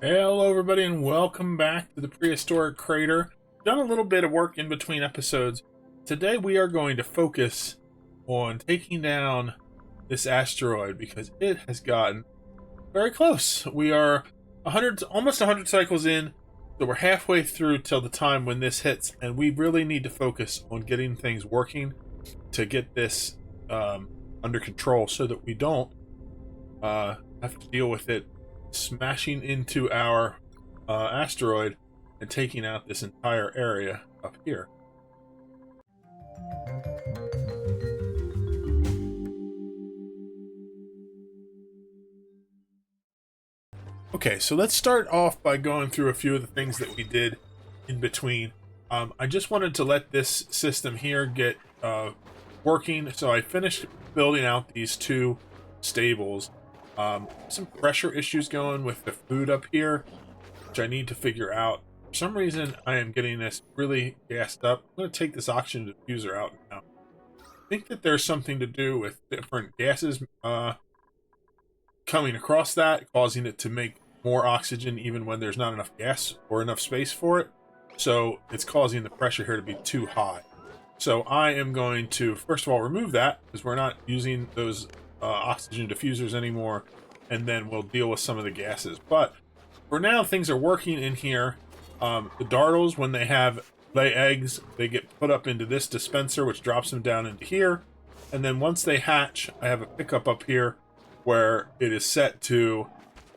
Hello everybody and welcome back to the Prehistoric Crater. Done a little bit of work in between episodes. Today we are going to focus on taking down this asteroid because it has gotten very close. We are almost 100 cycles in, so we're halfway through till the time when this hits, and we really need to focus on getting things working to get this under control so that we don't have to deal with it smashing into our asteroid and taking out this entire area up here. Okay, so let's start off by going through a few of the things that we did in between. I just wanted to let this system here get working, so I finished building out these two stables. Some pressure issues going with the food up here, which I need to figure out. For some reason, I am getting this really gassed up. I'm going to take this oxygen diffuser out now. I think that there's something to do with different gases coming across that, causing it to make more oxygen even when there's not enough gas or enough space for it. So it's causing the pressure here to be too high. So I am going to, first of all, remove that because we're not using those oxygen diffusers anymore, and then we'll deal with some of the gases. But for now, things are working in here. The dartles, when they lay eggs, they get put up into this dispenser, which drops them down into here. And then once they hatch, I have a pickup up here where it is set to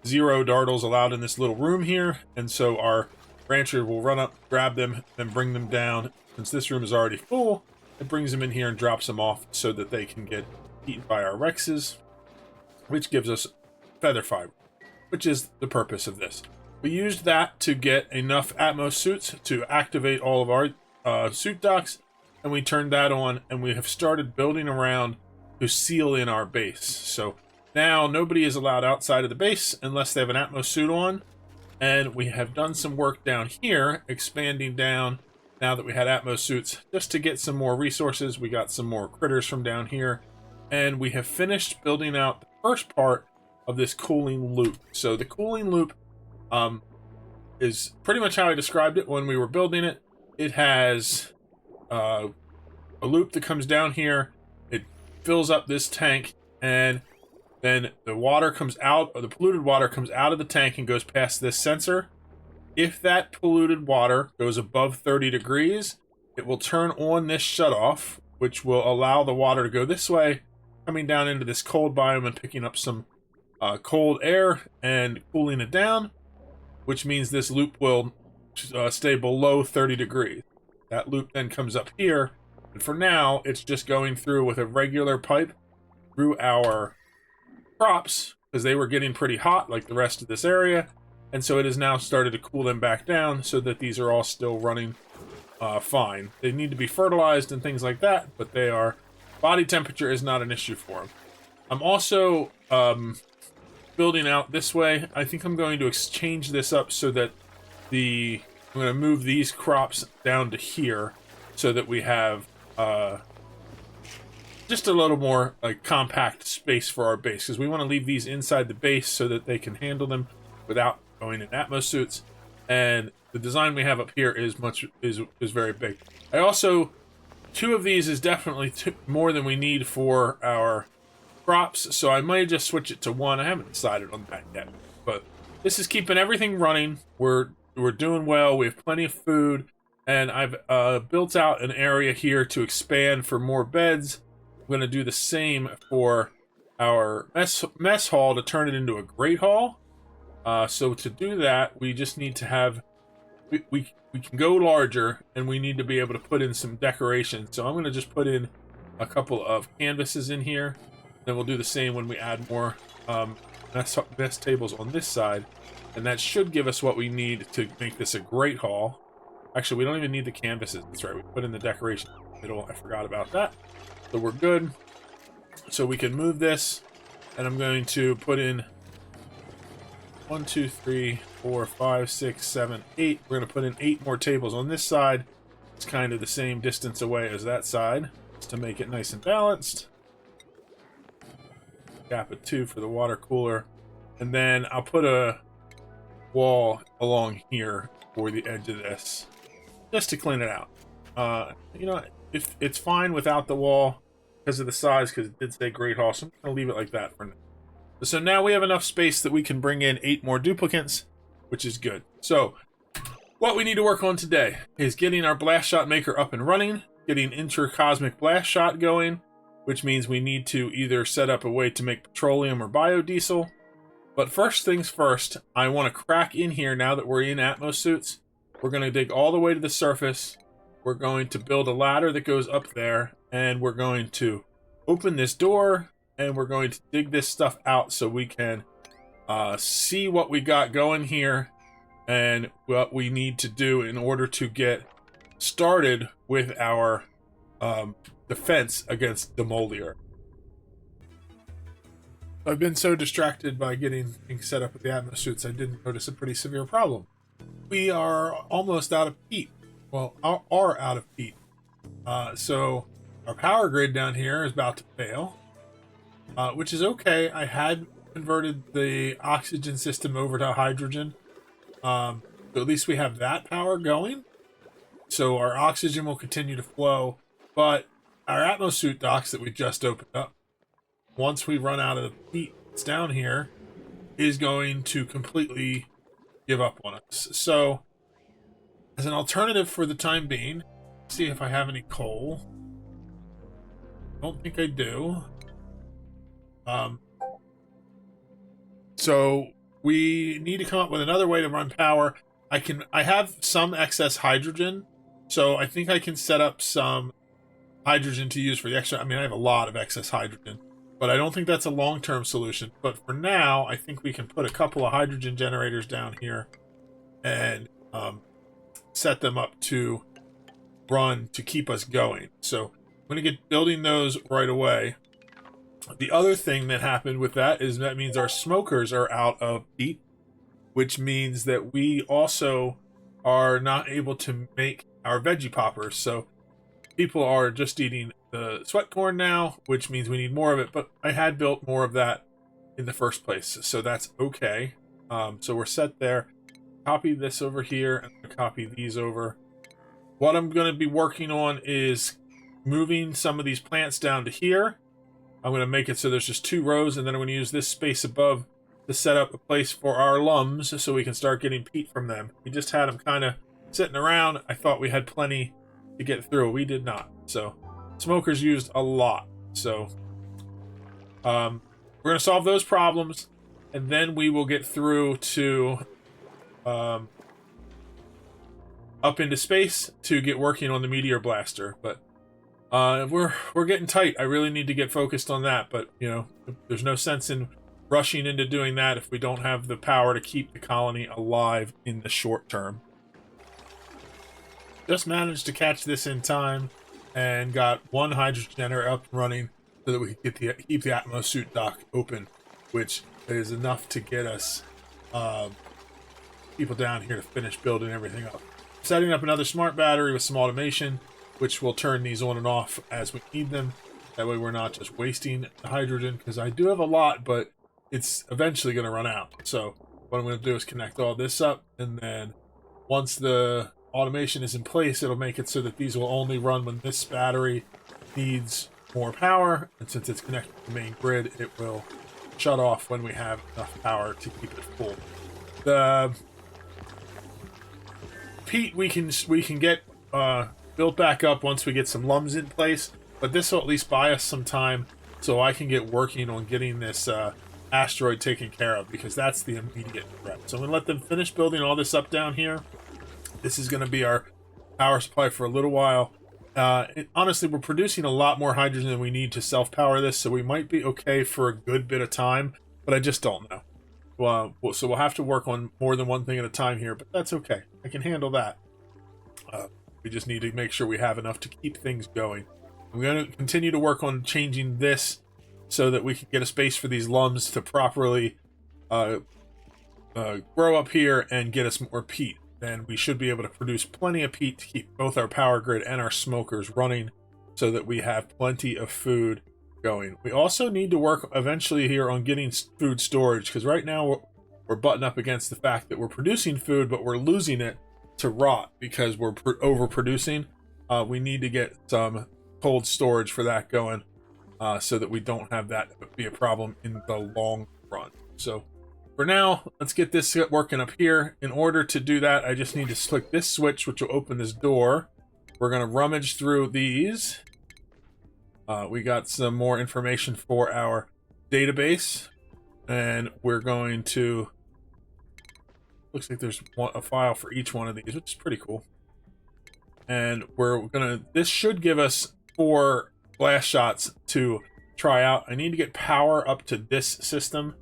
0 dartles allowed in this little room here. And so our rancher will run up, grab them, and bring them down. Since this room is already full, it brings them in here and drops them off so that they can get eaten by our Rexes, which gives us feather fiber, which is the purpose of this. We used that to get enough Atmos suits to activate all of our suit docks, and we turned that on, and we have started building around to seal in our base. So now nobody is allowed outside of the base unless they have an Atmos suit on, and we have done some work down here, expanding down now that we had Atmos suits, just to get some more resources. We got some more critters from down here, and we have finished building out the first part of this cooling loop. So the cooling loop is pretty much how I described it when we were building it. It has a loop that comes down here. It fills up this tank, and then the water comes out, or the polluted water comes out of the tank and goes past this sensor. If that polluted water goes above 30 degrees, it will turn on this shutoff, which will allow the water to go this way, coming down into this cold biome and picking up some cold air and cooling it down, which means this loop will stay below 30 degrees. That loop then comes up here, and for now, it's just going through with a regular pipe through our crops, because they were getting pretty hot like the rest of this area, and so it has now started to cool them back down so that these are all still running fine. They need to be fertilized and things like that, but they are, body temperature is not an issue for them. I'm also building out this way. I think I'm going to exchange this up so that I'm going to move these crops down to here so that we have just a little more compact space for our base, because we want to leave these inside the base so that they can handle them without going in Atmos suits. And the design we have up here is very big. I also, 2 of these is definitely more than we need for our crops, so I might just switch it to 1. I haven't decided on that yet, but this is keeping everything running. We're doing well. We have plenty of food, and I've built out an area here to expand for more beds. I'm going to do the same for our mess hall to turn it into a great hall. So to do that, we just need to have, we can go larger, and we need to be able to put in some decorations. So I'm going to just put in a couple of canvases in here. Then we'll do the same when we add more mess tables on this side. And that should give us what we need to make this a great hall. Actually, we don't even need the canvases. That's right, we put in the decoration in the middle. I forgot about that. So we're good. So we can move this, and I'm going to put in 1, 2, 3, 4, 5, 6, 7, 8. We're going to put in 8 more tables on this side. It's kind of the same distance away as that side, just to make it nice and balanced. Gap of 2 for the water cooler. And then I'll put a wall along here for the edge of this, just to clean it out. You know, if it's fine without the wall because of the size, because it did say Great Hall, so I'm gonna leave it like that for now. So now we have enough space that we can bring in 8 more duplicants, which is good. So what we need to work on today is getting our blast shot maker up and running, getting intercosmic blast shot going, which means we need to either set up a way to make petroleum or biodiesel. But first things first, I want to crack in here now that we're in Atmos suits. We're going to dig all the way to the surface. We're going to build a ladder that goes up there, and we're going to open this door, and we're going to dig this stuff out so we can see what we got going here and what we need to do in order to get started with our defense against Demolior. I've been so distracted by getting things set up with the Atmos suits, I didn't notice a pretty severe problem. We are almost out of peat. Well, are out of peat. So our power grid down here is about to fail, which is okay. I had converted the oxygen system over to hydrogen. So at least we have that power going. So our oxygen will continue to flow, but our Atmos suit docks that we just opened up, once we run out of the peat that's down here, is going to completely give up on us. So as an alternative for the time being, see if I have any coal. Don't think I do. So we need to come up with another way to run power. I have some excess hydrogen, so I think I can set up some hydrogen to use for the extra. I mean, I have a lot of excess hydrogen, but I don't think that's a long-term solution. But for now, I think we can put a couple of hydrogen generators down here and set them up to run to keep us going. So I'm going to get building those right away. The other thing that happened with that is that means our smokers are out of peat, which means that we also are not able to make our veggie poppers. So people are just eating the sweat corn now, which means we need more of it, but I had built more of that in the first place, so that's okay. So we're set there. Copy this over here, and copy these over. What I'm going to be working on is moving some of these plants down to here. I'm going to make it so there's just 2 rows, and then I'm going to use this space above to set up a place for our lums so we can start getting peat from them. We just had them kind of sitting around. I thought we had plenty to get through. We did not. So smokers used a lot. So we're going to solve those problems, and then we will get through to up into space to get working on the meteor blaster. But we're getting tight. I really need to get focused on that, but you know, there's no sense in rushing into doing that if we don't have the power to keep the colony alive in the short term. Just managed to catch this in time and got 1 hydrogen generator up and running so that we could keep the Atmos suit dock open, which is enough to get us people down here to finish building everything up. Setting up another smart battery with some automation, which will turn these on and off as we need them. That way we're not just wasting the hydrogen, because I do have a lot, but it's eventually going to run out. So what I'm going to do is connect all this up, and then once the automation is in place, it'll make it so that these will only run when this battery needs more power, and since it's connected to the main grid, it will shut off when we have enough power to keep it full. The peat we can get built back up once we get some lums in place, but this will at least buy us some time so I can get working on getting this asteroid taken care of, because that's the immediate threat. So I'm going to let them finish building all this up down here. This is going to be our power supply for a little while. Honestly, we're producing a lot more hydrogen than we need to self-power this, so we might be okay for a good bit of time, but I just don't know. So we'll have to work on more than one thing at a time here, but that's okay. I can handle that. We just need to make sure we have enough to keep things going. I'm going to continue to work on changing this so that we can get a space for these lums to properly grow up here and get us more peat. Then we should be able to produce plenty of peat to keep both our power grid and our smokers running so that we have plenty of food going. We also need to work eventually here on getting food storage, because right now we're butting up against the fact that we're producing food, but we're losing it to rot because we're overproducing. We need to get some cold storage for that going, so that we don't have that be a problem in the long run. So for now, let's get this working up here. In order to do that, I just need to click this switch, which will open this door. We're going to rummage through these. We got some more information for our database, and we're going to, looks like there's a file for each one of these, which is pretty cool. And we're gonna, this should give us 4 glass shots to try out. I need to get power up to this system.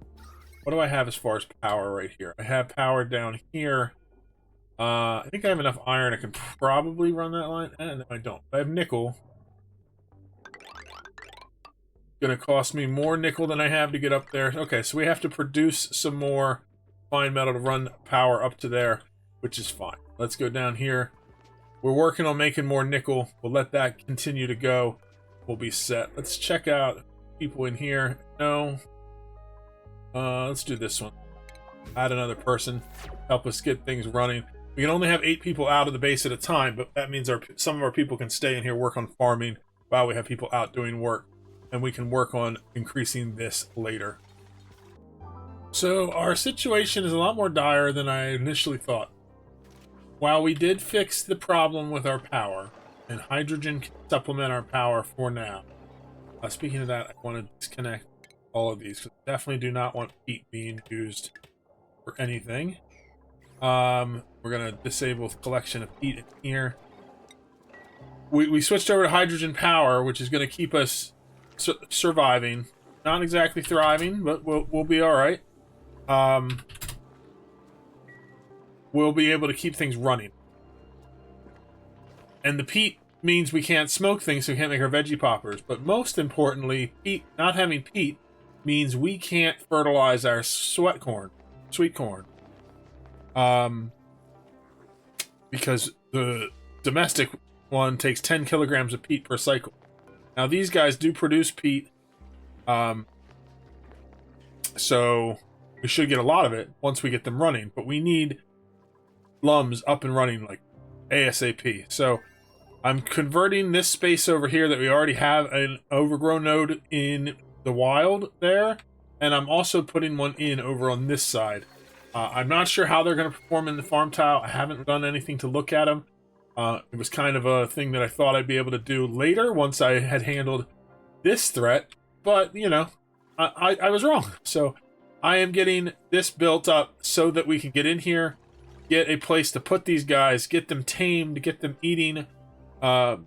What do I have as far as power right here? I have power down here. I think I have enough iron. I can probably run that line. No, I don't. I have nickel. Gonna cost me more nickel than I have to get up there. Okay, so we have to produce some more fine metal to run power up to there, which is fine. Let's go down here. We're working on making more nickel. We'll let that continue to go. We'll be set. Let's check out people in here. No. Let's do this one. Add another person. Help us get things running. We can only have 8 people out of the base at a time, but that means some of our people can stay in here, work on farming while we have people out doing work. And we can work on increasing this later. So our situation is a lot more dire than I initially thought. While we did fix the problem with our power, and hydrogen can supplement our power for now. Speaking of that, I want to disconnect all of these, because I definitely do not want peat being used for anything. We're going to disable the collection of peat in here. We switched over to hydrogen power, which is going to keep us surviving. Not exactly thriving, but we'll be all right. We'll be able to keep things running. And the peat means we can't smoke things, so we can't make our veggie poppers. But most importantly, not having peat means we can't fertilize our sweet corn. Because the domestic one takes 10 kilograms of peat per cycle. Now these guys do produce peat, so we should get a lot of it once we get them running, but we need lums up and running like ASAP. So I'm converting this space over here that we already have an overgrown node in the wild there, and I'm also putting one in over on this side. I'm not sure how they're going to perform in the farm tile. I haven't done anything to look at them. It was kind of a thing that I thought I'd be able to do later once I had handled this threat, but, you know, I was wrong. So I am getting this built up so that we can get in here, get a place to put these guys, get them tamed, get them eating the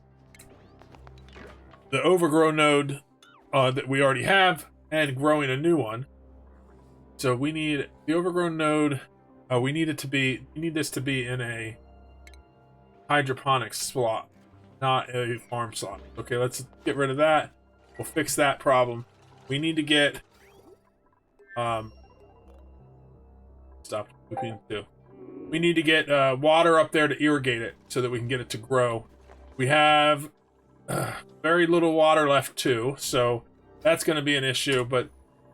overgrown node that we already have, and growing a new one. So we need the overgrown node. We need this to be in a hydroponics slot, not a farm slot. Okay, let's get rid of that. We'll fix that problem. We need to get stop looping too. We need to get water up there to irrigate it so that we can get it to grow. We have very little water left too, so that's going to be an issue, but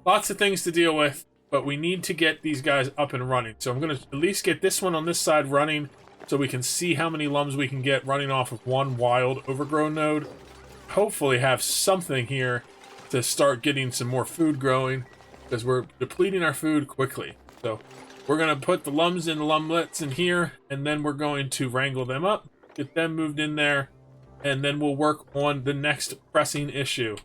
lots of things to deal with. But we need to get these guys up and running. So I'm going to at least get this one on this side running so we can see how many lums we can get running off of one wild overgrown node. Hopefully have something here to start getting some more food growing, because we're depleting our food quickly. So we're going to put the lums and the lumlets in here, and then we're going to wrangle them up, get them moved in there, and then we'll work on the next pressing issue.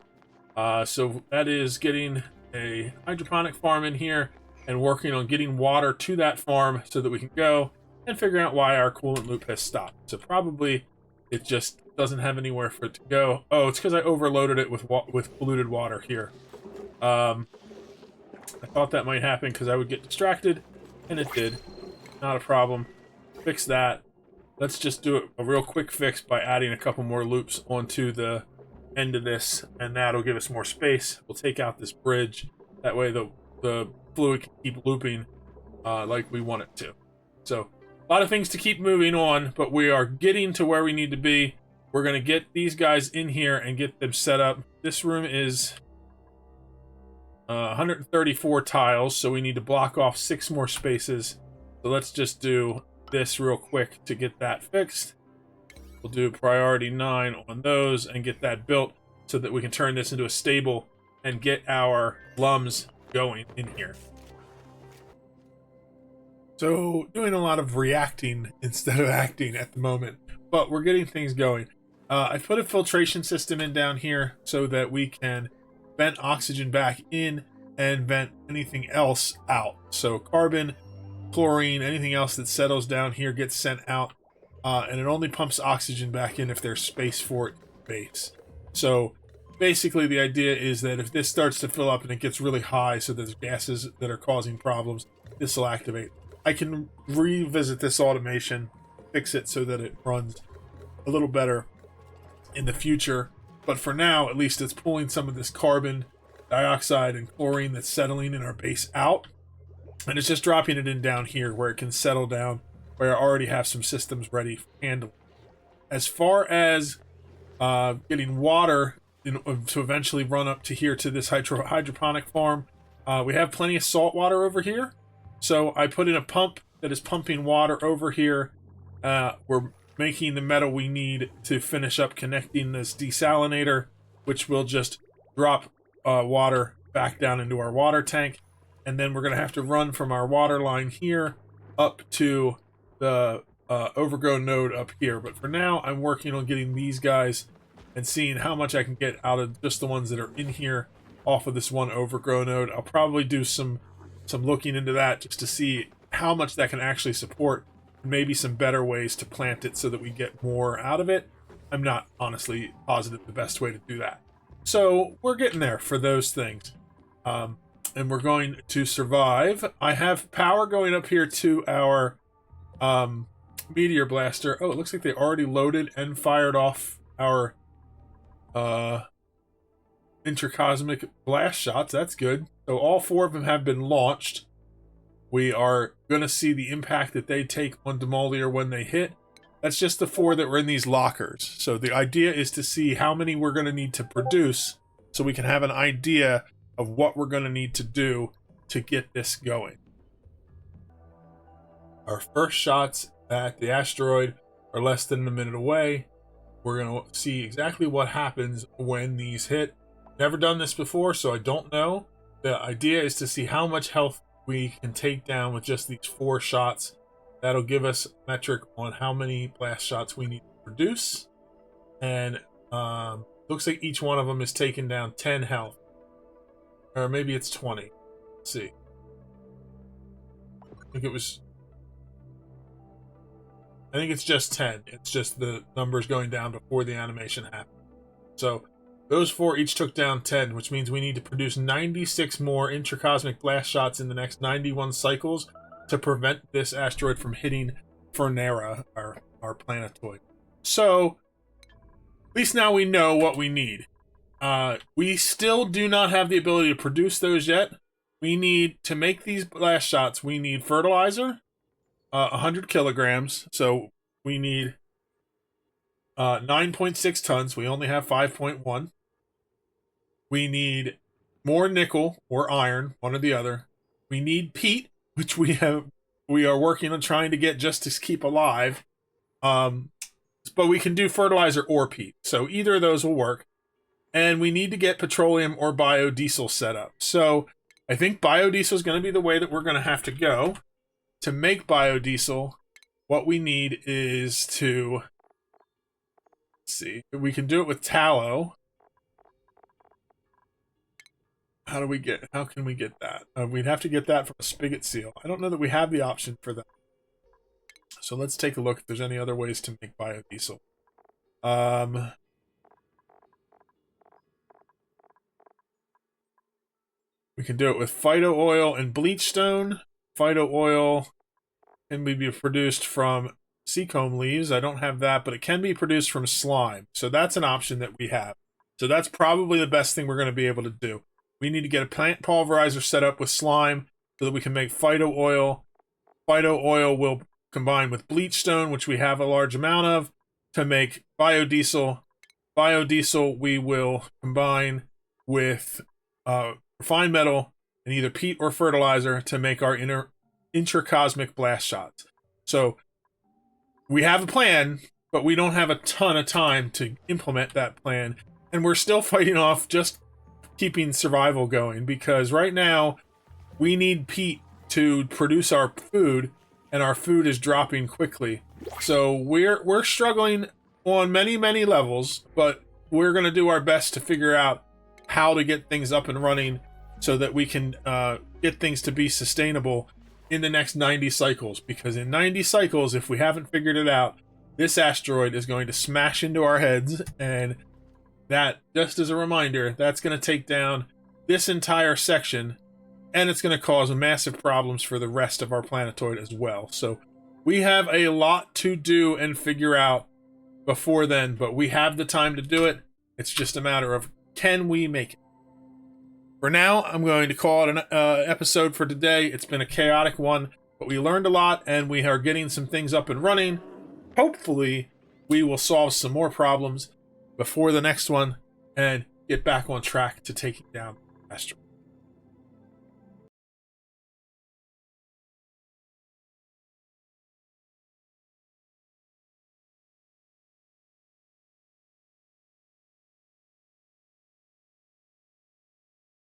So that is getting a hydroponic farm in here and working on getting water to that farm so that we can go and figure out why our coolant loop has stopped. So probably it just doesn't have anywhere for it to go. Oh, it's because I overloaded it with polluted water here. I thought that might happen because I would get distracted, and it did. Not a problem. Fix that. Let's just do a real quick fix by adding a couple more loops onto the end of this, and that'll give us more space. We'll take out this bridge. That way the fluid can keep looping like we want it to. So a lot of things to keep moving on, but we are getting to where we need to be. We're going to get these guys in here and get them set up. This room is 134 tiles, so we need to block off 6 more spaces. So let's just do this real quick to get that fixed. We'll do priority 9 on those and get that built so that we can turn this into a stable and get our lums going in here. So doing a lot of reacting instead of acting at the moment, but we're getting things going. I've put a filtration system in down here so that we can vent oxygen back in and vent anything else out. So carbon, chlorine, anything else that settles down here gets sent out, and it only pumps oxygen back in if there's space for it in base. So basically the idea is that if this starts to fill up and it gets really high, so there's gases that are causing problems, this will activate. I can revisit this automation, fix it so that it runs a little better in the future, but for now at least it's pulling some of this carbon dioxide and chlorine that's settling in our base out, and it's just dropping it in down here where it can settle down, where I already have some systems ready for handling. As far as getting water to eventually run up to here to this hydroponic farm, we have plenty of salt water over here, so I put in a pump that is pumping water over here. We're making the metal we need to finish up connecting this desalinator, which will just drop water back down into our water tank, and then we're going to have to run from our water line here up to the overgrown node up here. But for now, I'm working on getting these guys and seeing how much I can get out of just the ones that are in here off of this one overgrown node. I'll probably do some looking into that just to see how much that can actually support, and maybe some better ways to plant it so that we get more out of it. I'm not honestly positive the best way to do that. So we're getting there for those things. And we're going to survive. I have power going up here to our meteor blaster. Oh, it looks like they already loaded and fired off our intercosmic blast shots. That's good. So all 4 of them have been launched. We are going to see the impact that they take on Demolior when they hit. That's just the 4 that were in these lockers. So the idea is to see how many we're going to need to produce so we can have an idea of what we're going to need to do to get this going. Our first shots at the asteroid are less than a minute away. We're going to see exactly what happens when these hit. Never done this before, so I don't know. The idea is to see how much health we can take down with just these 4 shots. That'll give us a metric on how many blast shots we need to produce. And looks like each one of them is taking down 10 health. Or maybe it's 20. Let's see. I think it's just 10. It's just the numbers going down before the animation happened. So those 4 each took down 10, which means we need to produce 96 more intracosmic blast shots in the next 91 cycles to prevent this asteroid from hitting Fernera, our planetoid. So at least now we know what we need. We still do not have the ability to produce those yet. We need to make these blast shots. We need fertilizer, 100 kilograms. So we need 9.6 tons. We only have 5.1. We need more nickel or iron, one or the other. We need peat, which we are working on trying to get just to keep alive. But we can do fertilizer or peat. So either of those will work. And we need to get petroleum or biodiesel set up. So I think biodiesel is going to be the way that we're going to have to go. To make biodiesel, what we need is to... Let's see. We can do it with tallow. How can we get that? We'd have to get that from a spigot seal. I don't know that we have the option for that. So let's take a look if there's any other ways to make biodiesel. We can do it with phyto oil and bleach stone. Phyto oil can be produced from seacomb leaves. I don't have that, but it can be produced from slime. So that's an option that we have. So that's probably the best thing we're going to be able to do. We need to get a plant pulverizer set up with slime so that we can make phyto oil. Phyto oil will combine with bleach stone, which we have a large amount of, to make biodiesel. Biodiesel we will combine with refined metal, and either peat or fertilizer to make our intracosmic blast shots. So we have a plan, but we don't have a ton of time to implement that plan. And we're still fighting off just keeping survival going, because right now we need peat to produce our food, and our food is dropping quickly. So we're struggling on many levels, but we're going to do our best to figure out how to get things up and running so that we can get things to be sustainable in the next 90 cycles. Because in 90 cycles, if we haven't figured it out, this asteroid is going to smash into our heads, and that, just as a reminder, that's going to take down this entire section, and it's going to cause massive problems for the rest of our planetoid as well. So we have a lot to do and figure out before then, but we have the time to do it. It's just a matter of, can we make it? For now, I'm going to call it an episode for today. It's been a chaotic one, but we learned a lot, and we are getting some things up and running. Hopefully, we will solve some more problems before the next one and get back on track to taking down the asteroid.